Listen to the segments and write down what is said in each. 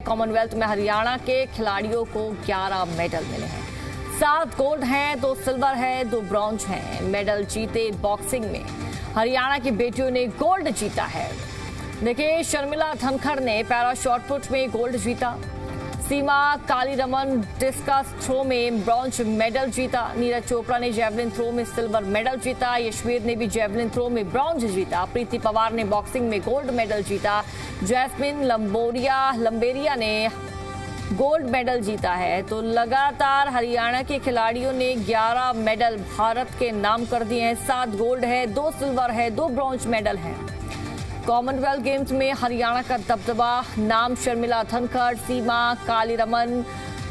Commonwealth में हरियाणा के खिलाड़ियों को 11 मेडल मिले हैं। 7 गोल्ड हैं, 2 सिल्वर है, 2 ब्रॉन्ज हैं। मेडल जीते बॉक्सिंग में हरियाणा की बेटियों ने गोल्ड जीता है। देखिए, शर्मिला धनखड़ ने पैरा शॉटपुट में गोल्ड जीता। सीमा कालीरमन डिस्कस थ्रो में ब्रॉन्ज मेडल जीता। नीरज चोपड़ा ने जेवलिन थ्रो में सिल्वर मेडल जीता। यशवीर ने भी जेवलिन थ्रो में ब्रॉन्ज जीता। प्रीति पवार ने बॉक्सिंग में गोल्ड मेडल जीता। जैस्मिन लंबेरिया ने गोल्ड मेडल जीता है। तो लगातार हरियाणा के खिलाड़ियों ने 11 मेडल भारत के नाम कर दिए हैं। 7 गोल्ड है, 2 सिल्वर है, 2 ब्रॉन्ज मेडल हैं। कॉमनवेल्थ गेम्स में हरियाणा का दबदबा। नाम शर्मिला धनखड़, सीमा कालीरमन,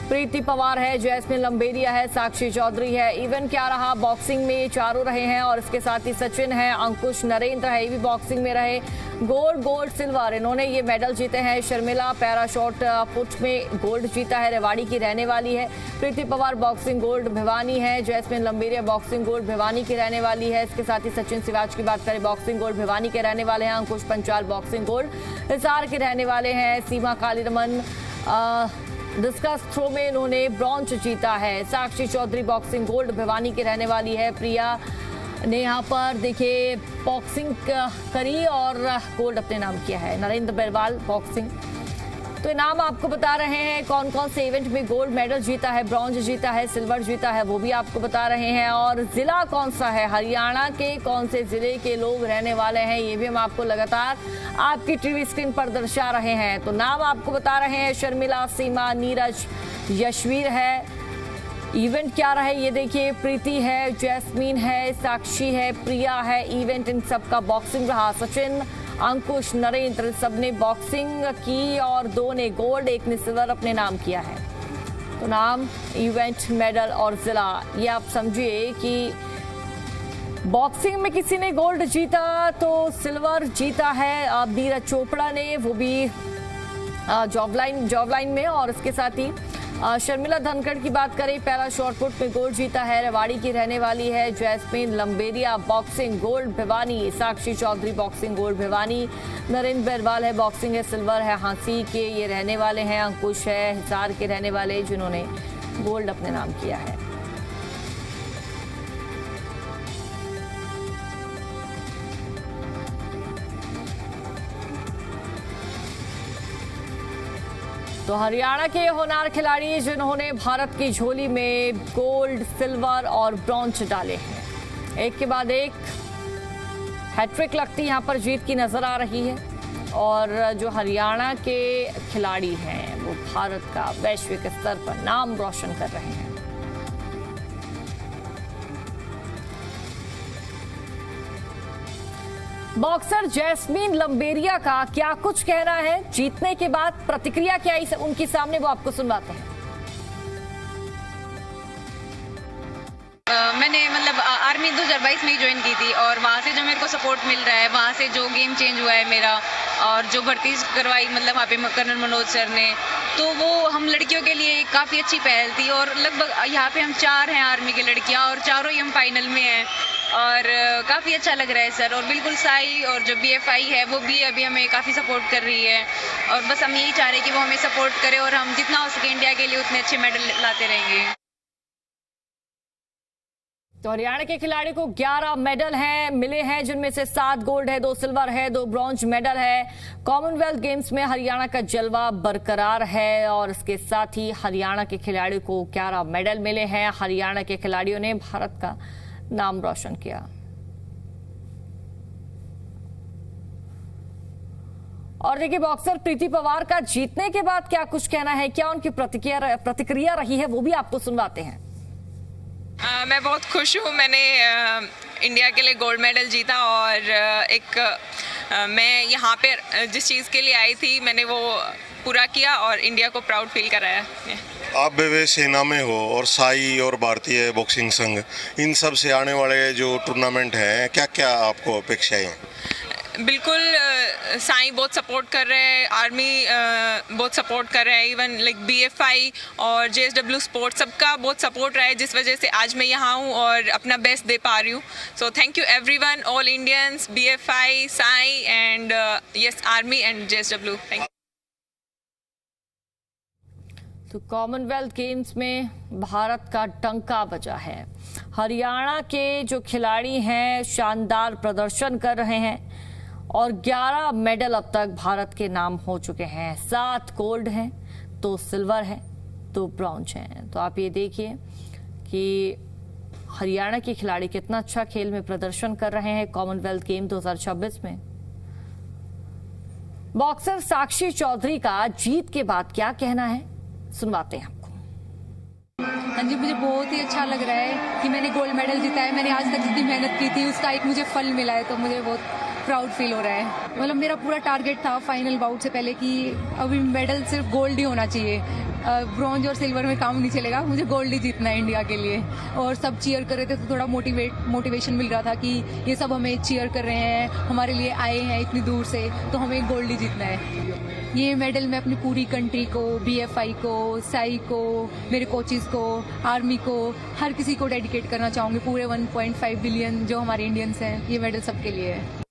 प्रीति पवार है, जैस्मिन लंबेरिया है, साक्षी चौधरी है। इवेंट क्या रहा? बॉक्सिंग में चारों रहे हैं और इसके साथ ही सचिन है, अंकुश नरेंद्र है, ये भी बॉक्सिंग में रहे। गोल्ड सिल्वर इन्होंने ये मेडल जीते हैं। शर्मिला पैरा शॉट पुट में गोल्ड जीता है, रेवाड़ी की रहने वाली है। प्रीति पवार बॉक्सिंग गोल्ड भिवानी है। जैस्मिन लंबेरिया बॉक्सिंग गोल्ड भिवानी की रहने वाली है। इसके साथ ही सचिन सिवाच की बात करें, बॉक्सिंग गोल्ड भिवानी के रहने वाले हैं। अंकुश पंचाल बॉक्सिंग गोल्ड हिसार के रहने वाले हैं। सीमा कालीरमन डिस्कस थ्रो में इन्होंने ब्रॉन्ज जीता है। साक्षी चौधरी बॉक्सिंग गोल्ड भिवानी की रहने वाली है। प्रिया ने यहाँ पर देखिए बॉक्सिंग करी और गोल्ड अपने नाम किया है। नरेंद्र बेरवाल बॉक्सिंग। तो इनाम आपको बता रहे हैं कौन कौन से इवेंट में गोल्ड मेडल जीता है, ब्रॉन्ज जीता है, सिल्वर जीता है, वो भी आपको बता रहे हैं। और जिला कौन सा है, हरियाणा के कौन से जिले के लोग रहने वाले हैं, ये भी हम आपको लगातार आपकी टीवी स्क्रीन पर दर्शा रहे हैं। तो नाम आपको बता रहे हैं, शर्मिला, सीमा, नीरज, यशवीर है। इवेंट क्या रहे ये देखिए, प्रीति है, जैस्मीन है, साक्षी है, प्रिया है। इवेंट इन सबका बॉक्सिंग रहा। सचिन, अंकुश, नरेंद्र सबने बॉक्सिंग की और 2 ने गोल्ड, 1 ने सिल्वर अपने नाम किया है। तो नाम, इवेंट, मेडल और जिला, ये आप समझिए कि बॉक्सिंग में किसी ने गोल्ड जीता तो सिल्वर जीता है नीरज चोपड़ा ने, वो भी जॉवलाइन में। और इसके साथ ही शर्मिला धनखड़ की बात करें, पैरा शॉटपुट में गोल्ड जीता है, रेवाड़ी की रहने वाली है। Jaismine Lamboria boxing gold Bhiwani. Sakshi Chaudhary boxing gold Bhiwani. Narender Berwal है बॉक्सिंग है, सिल्वर है, हांसी के ये रहने वाले हैं। अंकुश है हिसार के रहने वाले, जिन्होंने गोल्ड अपने नाम किया है। तो हरियाणा के होनहार खिलाड़ी जिन्होंने भारत की झोली में गोल्ड, सिल्वर और ब्रॉन्ज डाले हैं, एक के बाद एक हैट्रिक लगती यहां पर जीत की नजर आ रही है। और जो हरियाणा के खिलाड़ी हैं वो भारत का वैश्विक स्तर पर नाम रोशन कर रहे हैं। बॉक्सर जैस्मिन लंबेरिया का क्या कुछ कहना है, जीतने के बाद प्रतिक्रिया क्या आई उनके सामने, वो आपको सुनवाते हैं। मैंने आर्मी 2022 में ही ज्वाइन की थी और वहाँ से जो मेरे को सपोर्ट मिल रहा है, वहाँ से जो गेम चेंज हुआ है मेरा, और जो भर्ती करवाई वहाँ पे कर्नल मनोज सर ने, तो वो हम लड़कियों के लिए काफ़ी अच्छी पहल थी। और लगभग यहाँ पे हम 4 हैं आर्मी की लड़कियाँ और चारों ही हम फाइनल में हैं और काफ़ी अच्छा लग रहा है सर। और बिल्कुल साई और जो BFI है वो भी अभी हमें काफ़ी सपोर्ट कर रही है और बस हम यही चाह रहे हैं कि वो हमें सपोर्ट करे और हम जितना हो सके इंडिया के लिए उतने अच्छे मेडल लाते रहेंगे। तो हरियाणा के खिलाड़ी को 11 मेडल हैं मिले हैं, जिनमें से 7 गोल्ड है, 2 सिल्वर है, 2 ब्रॉन्ज मेडल है। कॉमनवेल्थ गेम्स में हरियाणा का जलवा बरकरार है और इसके साथ ही हरियाणा के खिलाड़ियों को 11 मेडल मिले हैं। हरियाणा के खिलाड़ियों ने भारत का नाम रोशन किया। और देखिए, बॉक्सर प्रीति पवार का जीतने के बाद क्या कुछ कहना है, क्या उनकी प्रतिक्रिया रही है, वो भी आपको सुनवाते हैं। मैं बहुत खुश हूँ। मैंने इंडिया के लिए गोल्ड मेडल जीता और मैं यहाँ पे जिस चीज़ के लिए आई थी मैंने वो पूरा किया और इंडिया को प्राउड फील कराया। आप भी सेना में हो और साई और भारतीय बॉक्सिंग संघ, इन सब से आने वाले जो टूर्नामेंट हैं, क्या क्या आपको अपेक्षाएं हैं? बिल्कुल, साई बहुत सपोर्ट कर रहे हैं, आर्मी बहुत सपोर्ट कर रहे हैं, इवन BFI और JSW स्पोर्ट्स सबका बहुत सपोर्ट रहा है, जिस वजह से आज मैं यहाँ हूँ और अपना बेस्ट दे पा रही हूँ। So thank you everyone, all Indians, BFI, Sai and yes army and JSW। Thank you. तो कॉमनवेल्थ गेम्स में भारत का डंका बजा है। हरियाणा के जो खिलाड़ी हैं शानदार प्रदर्शन कर रहे हैं और 11 मेडल अब तक भारत के नाम हो चुके हैं। 7 गोल्ड हैं, 2 सिल्वर है, 2 ब्रॉन्ज हैं। तो आप ये देखिए कि हरियाणा के खिलाड़ी कितना अच्छा खेल में प्रदर्शन कर रहे हैं कॉमनवेल्थ गेम 2026 में। बॉक्सर साक्षी चौधरी का जीत के बाद क्या कहना है, सुनवाते हैं आपको। हाँ जी, मुझे बहुत ही अच्छा लग रहा है कि मैंने गोल्ड मेडल जीता है। मैंने आज तक जितनी मेहनत की थी उसका एक मुझे फल मिला है, तो मुझे बहुत प्राउड फील हो रहा है। मतलब मेरा पूरा टारगेट था फाइनल बाउट से पहले कि अभी मेडल सिर्फ गोल्ड ही होना चाहिए, ब्रॉन्ज और सिल्वर में काम नहीं चलेगा, मुझे गोल्ड ही जीतना है इंडिया के लिए। और सब चीयर कर रहे थे तो थोड़ा मोटिवेशन मिल रहा था कि ये सब हमें चीयर कर रहे हैं, हमारे लिए आए हैं इतनी दूर से, तो हमें गोल्ड ही जीतना है। ये मेडल मैं अपनी पूरी कंट्री को, BFI को, साई को, मेरे कोचेस को, आर्मी को, हर किसी को डेडिकेट करना चाहूँगी। पूरे 1.5 बिलियन जो हमारे इंडियंस हैं, ये मेडल सबके लिए है।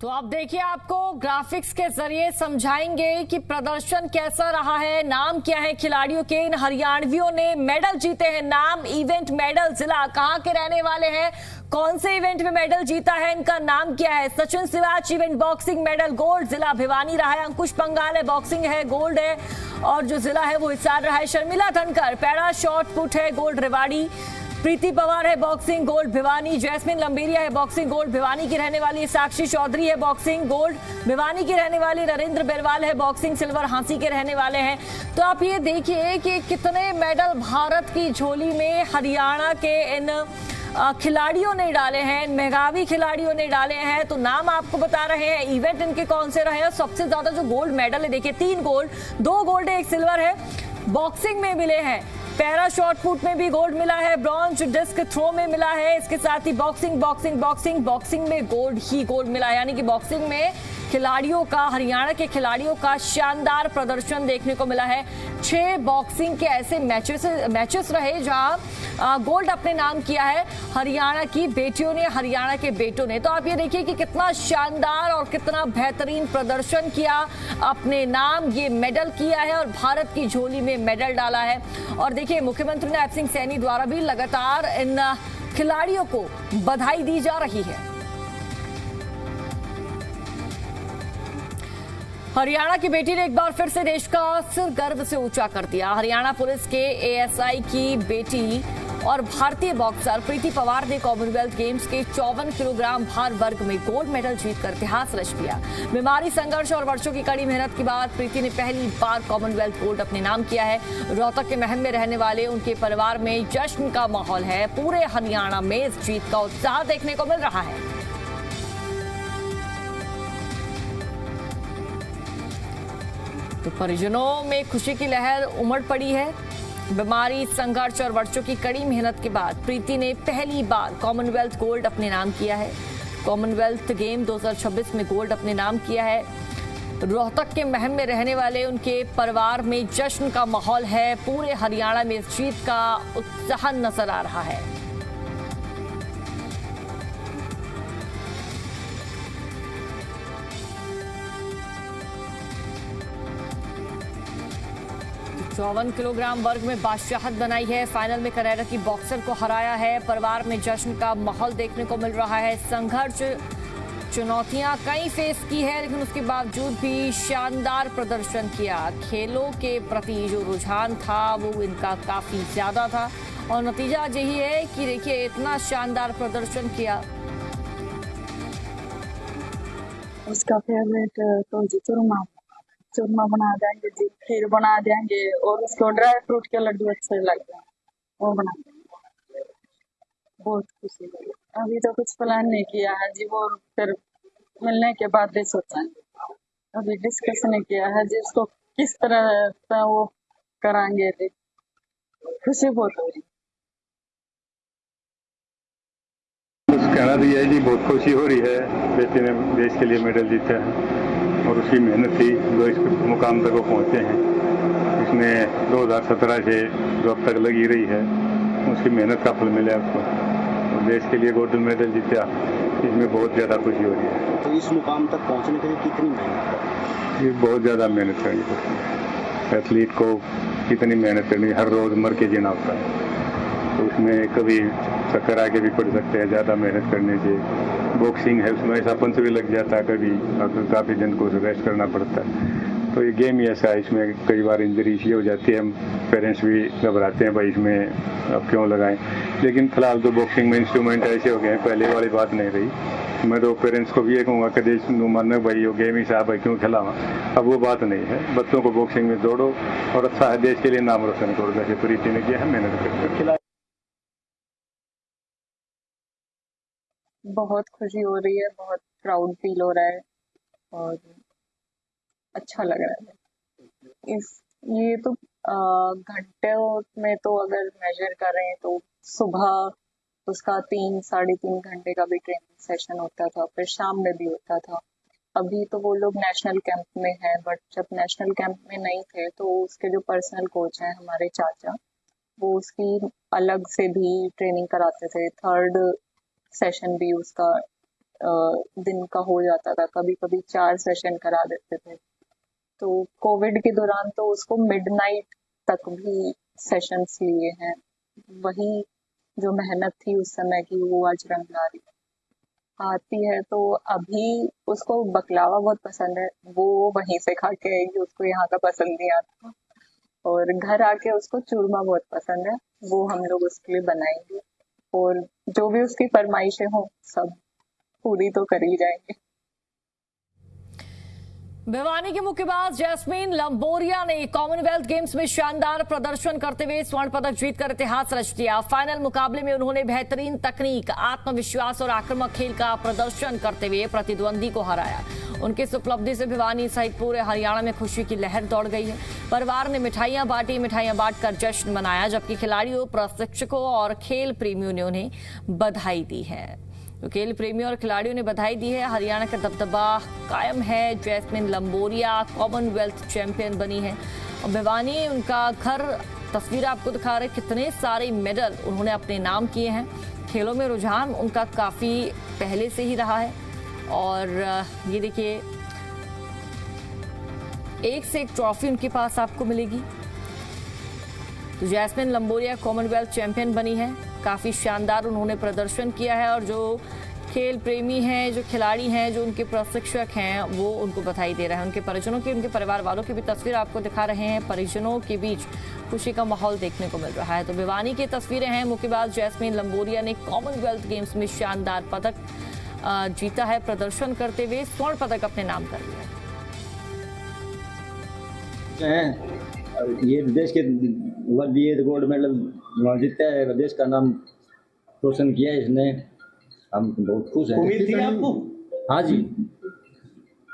तो आप देखिए, आपको ग्राफिक्स के जरिए समझाएंगे कि प्रदर्शन कैसा रहा है, नाम क्या है खिलाड़ियों के। इन हरियाणवियों ने मेडल जीते हैं। नाम, इवेंट, मेडल, जिला, कहां के रहने वाले हैं, कौन से इवेंट में मेडल जीता है, इनका नाम क्या है। Sachin Siwach event boxing medal gold, जिला भिवानी रहा है। अंकुश पंगाल है बॉक्सिंग है, गोल्ड है और जो जिला है वो हिसार रहा है। शर्मिला धनकर पैरा शॉट पुट है, गोल्ड रेवाड़ी। प्रीति पवार है बॉक्सिंग, गोल्ड भिवानी। जैस्मिन लंबेरिया है बॉक्सिंग, गोल्ड भिवानी की रहने वाली। साक्षी चौधरी है बॉक्सिंग, गोल्ड भिवानी की रहने वाली। नरेंद्र बेरवाल है बॉक्सिंग, सिल्वर हांसी के रहने वाले हैं। तो आप ये देखिए कि कितने मेडल भारत की झोली में हरियाणा के इन खिलाड़ियों ने डाले हैं, मेघावी खिलाड़ियों ने डाले हैं। तो नाम आपको बता रहे हैं, इवेंट इनके कौन से रहे हैं। सबसे ज्यादा जो गोल्ड मेडल है, देखिए 3 गोल्ड, 2 गोल्ड है, 1 सिल्वर है, बॉक्सिंग में मिले हैं। पैरा शॉट पुट में भी गोल्ड मिला है, ब्रॉन्ज डिस्क थ्रो में मिला है। इसके साथ ही बॉक्सिंग में गोल्ड ही गोल्ड मिला है। यानी कि बॉक्सिंग में खिलाड़ियों का, हरियाणा के खिलाड़ियों का शानदार प्रदर्शन देखने को मिला है। 6 बॉक्सिंग के ऐसे मैचेस रहे जहां गोल्ड अपने नाम किया है हरियाणा की बेटियों ने, हरियाणा के बेटों ने। तो आप ये देखिए कि कितना शानदार और कितना बेहतरीन प्रदर्शन किया, अपने नाम ये मेडल किया है और भारत की झोली में मेडल डाला है। और देखिए, मुख्यमंत्री नैब सिंह सैनी द्वारा भी लगातार इन खिलाड़ियों को बधाई दी जा रही है। हरियाणा की बेटी ने एक बार फिर से देश का सिर गर्व से ऊंचा कर दिया। हरियाणा पुलिस के ASI की बेटी और भारतीय बॉक्सर प्रीति पवार ने कॉमनवेल्थ गेम्स के 54 किलोग्राम भार वर्ग में गोल्ड मेडल जीतकर इतिहास रच दिया। बीमारी, संघर्ष और वर्षों की कड़ी मेहनत के बाद प्रीति ने पहली बार कॉमनवेल्थ गोल्ड अपने नाम किया है। रोहतक के महम में रहने वाले उनके परिवार में जश्न का माहौल है। पूरे हरियाणा में इस जीत का उत्साह देखने को मिल रहा है। तो परिजनों में खुशी की लहर उमड़ पड़ी है। बीमारी, संघर्ष और वर्षों की कड़ी मेहनत के बाद प्रीति ने पहली बार कॉमनवेल्थ गोल्ड अपने नाम किया है। कॉमनवेल्थ गेम 2026 में गोल्ड अपने नाम किया है। रोहतक के महम में रहने वाले उनके परिवार में जश्न का माहौल है। पूरे हरियाणा में इस जीत का उत्साह नजर आ रहा है। तो 54 किलोग्राम वर्ग में बादशाहत बनाई है। फाइनल में कनाडा की बॉक्सर को हराया है। परिवार में जश्न का माहौल देखने को मिल रहा है। संघर्ष, चुनौतियां कई फेस की है, लेकिन उसके बावजूद भी शानदार प्रदर्शन किया। खेलों के प्रति जो रुझान था वो इनका काफी ज्यादा था और नतीजा यही है कि देखिए इतना शानदार प्रदर्शन किया। उसका फेवरेट तो जी चूरमा बना देंगे जी, खीर बना देंगे और उसको ड्राई फ्रूट के लड्डू अच्छे लगते हैं, वो बना देंगे। बहुत खुशी लगी। अभी तो कुछ प्लान नहीं किया है जी, वो फिर मिलने के बाद ही सोचेंगे। अभी डिस्कस नहीं किया है जी, उसको किस तरह वो कराएंगे। खुशी बहुत हुई। कुछ कहना भी है जी, बहुत खुशी हो रही है। बेटे ने देश के लिए मेडल जीता है और उसकी मेहनत थी जो इस मुकाम तक वो पहुँचे हैं। इसमें 2017 से जो अब तक लगी रही है उसकी मेहनत का फल मिला उसको। देश के लिए गोल्ड मेडल जीता। इसमें बहुत ज़्यादा खुशी हो रही है। तो इस मुकाम तक पहुंचने के लिए कितनी मेहनत है? ये बहुत ज़्यादा मेहनत करनी पड़ती है। एथलीट को कितनी मेहनत करनी, हर रोज़ मर के जीना होता है, तो उसमें कभी चक्कर आके भी पड़ सकते हैं ज़्यादा मेहनत करने से। बॉक्सिंग है, उसमें ऐसा पंच भी लग जाता है कभी, काफ़ी जन को रेस्ट करना पड़ता है। तो ये गेम ही ऐसा है, इसमें कई बार इंजरी इसी हो जाती है। हम पेरेंट्स भी घबराते हैं, भाई इसमें अब क्यों लगाएं। लेकिन फिलहाल तो बॉक्सिंग में इंस्ट्रूमेंट ऐसे हो गए हैं, पहले वाली बात नहीं रही। मैं तो पेरेंट्स को भी ये कहूँगा कि देश मानना भाई वो गेम ही साहब है, क्यों खिलावा। अब वो बात नहीं है, बच्चों को बॉक्सिंग में दौड़ो और अच्छा है, देश के लिए नाम रोशन करो, जैसे प्रीति ने किया है, मेहनत करके। बहुत खुशी हो रही है, बहुत प्राउड फील हो रहा है और अच्छा लग रहा है। ये तो घंटों में तो अगर मेजर करें तो सुबह उसका 3-3.5 घंटे का भी ट्रेनिंग सेशन होता था, फिर शाम में भी होता था। अभी तो वो लोग नेशनल कैंप में हैं, बट जब नेशनल कैंप में नहीं थे तो उसके जो पर्सनल कोच हैं हमारे चाचा, वो उसकी अलग से भी ट्रेनिंग कराते थे। 3rd सेशन भी उसका दिन का हो जाता था, कभी कभी 4 सेशन करा देते थे। तो कोविड के दौरान तो उसको मिडनाइट तक भी सेशंस लिए हैं। वही जो मेहनत थी उस समय की, वो आज रंग ला रही आती है। तो अभी उसको बकलावा बहुत पसंद है, वो वहीं से खा के आएगी, उसको यहाँ का पसंद नहीं आता। और घर आके उसको चूरमा बहुत पसंद है, वो हम लोग उसके लिए बनाएंगे और जो भी उसकी फरमाइशें हों सब पूरी तो कर ही जाएंगे। भिवानी की मुक्केबाज जैस्मीन लंबोरिया ने कॉमनवेल्थ गेम्स में शानदार प्रदर्शन करते हुए स्वर्ण पदक जीतकर इतिहास रच दिया। फाइनल मुकाबले में उन्होंने बेहतरीन तकनीक, आत्मविश्वास और आक्रामक खेल का प्रदर्शन करते हुए प्रतिद्वंदी को हराया। उनकी इस उपलब्धि से भिवानी सहित पूरे हरियाणा में खुशी की लहर दौड़ गई है। परिवार ने मिठाइयां बांटी, मिठाइयां बांटकर जश्न मनाया, जबकि खिलाड़ियों, प्रशिक्षकों और खेल प्रेमियों ने उन्हें बधाई दी है। तो खेल प्रेमियों और खिलाड़ियों ने बधाई दी है। हरियाणा का दबदबा कायम है। जैस्मीन लंबोरिया कॉमनवेल्थ चैंपियन बनी है और भिवानी उनका घर। तस्वीर आपको दिखा रहे, कितने सारे मेडल उन्होंने अपने नाम किए हैं। खेलों में रुझान उनका काफी पहले से ही रहा है और ये देखिए, एक से एक ट्रॉफी उनके पास आपको मिलेगी। तो जैस्मीन लंबोरिया कॉमनवेल्थ चैंपियन बनी है। काफ़ी शानदार उन्होंने प्रदर्शन किया है और जो खेल प्रेमी हैं, जो खिलाड़ी हैं, जो उनके प्रशिक्षक हैं, वो उनको बधाई दे रहे हैं। उनके परिजनों की, उनके परिवार वालों की भी तस्वीर आपको दिखा रहे हैं। परिजनों के बीच खुशी का माहौल देखने को मिल रहा है। तो भिवानी की तस्वीरें हैं। मुक्केबाज जैस्मीन लंबोरिया ने कॉमनवेल्थ गेम्स में शानदार पदक जीता है। प्रदर्शन करते हुए स्वर्ण पदक अपने नाम कर लिया। ये देश के वर्ल्ड गोल्ड मेडल जीता है, देश का नाम रोशन किया है इसने। हम बहुत खुश हैं। उम्मीद थी आपको? हाँ जी,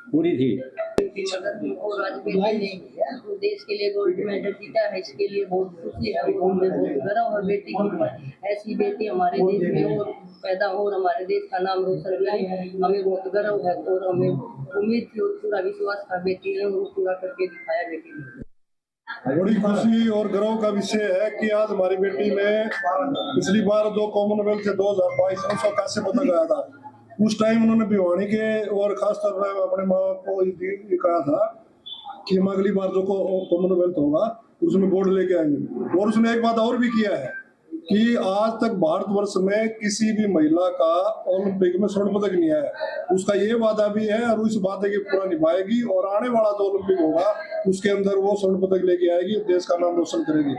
पूरी थी। और आज बेटी ने देश के लिए गोल्ड मेडल जीता है, इसके लिए बहुत खुशी है। हमें बहुत गर्व है बेटी की। ऐसी बेटी हमारे देश में और पैदा हो और हमारे देश का नाम रोशन करे, हमें बहुत गर्व है और हमें उम्मीद थी और पूरा विश्वास था बेटी ने, वो पूरा करके दिखाया बेटी ने। बड़ी खुशी और गर्व का विषय है कि आज हमारी बेटी ने पिछली बार जो कॉमनवेल्थ 2022 में 181 पदक आया था, उस टाइम उन्होंने भिवानी के और खासतौर पर अपने माँ बाप को ये कहा था कि हम अगली बार जो कॉमनवेल्थ होगा उसमें गोल्ड लेके आएंगे। और उसने एक बात और भी किया है कि आज तक भारतवर्ष में किसी भी महिला का ओलंपिक में स्वर्ण पदक नहीं आया। उसका ये वादा भी है और उस वादे की पूरा निभाएगी और आने वाला जो ओलंपिक होगा उसके अंदर वो स्वर्ण पदक लेके आएगी और देश का नाम रोशन करेगी।